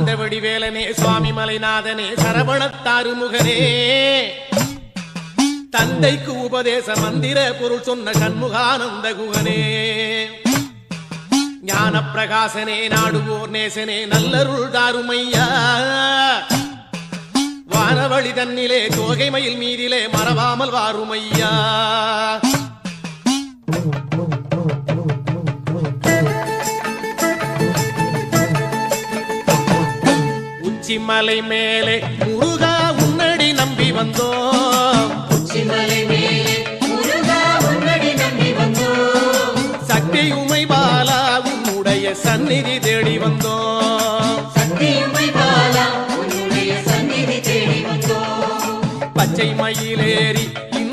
சாந்த வடிவேலனே சுவாமி மலைநாதனே சரவணத்தாறு முகனே தந்தைக்கு உபதேச மந்திர பொருள் சொன்ன சண்முகானந்த குகனே ஞான பிரகாசனே நாடுவோர் நேசனே நல்லருள் தாருமையா வானவழி தன்னிலே தோகை மயில் மீதிலே மறவாமல் வாருமையா உச்சிமலை மேலே முருகா உன்னடி நம்பி வந்தோம் உச்சிமலை மேலே முருகா உன்னடி நம்பி வந்தோம் சக்தி உமை பாலா உன்னுடைய சந்நிதி தேடி வந்தோம்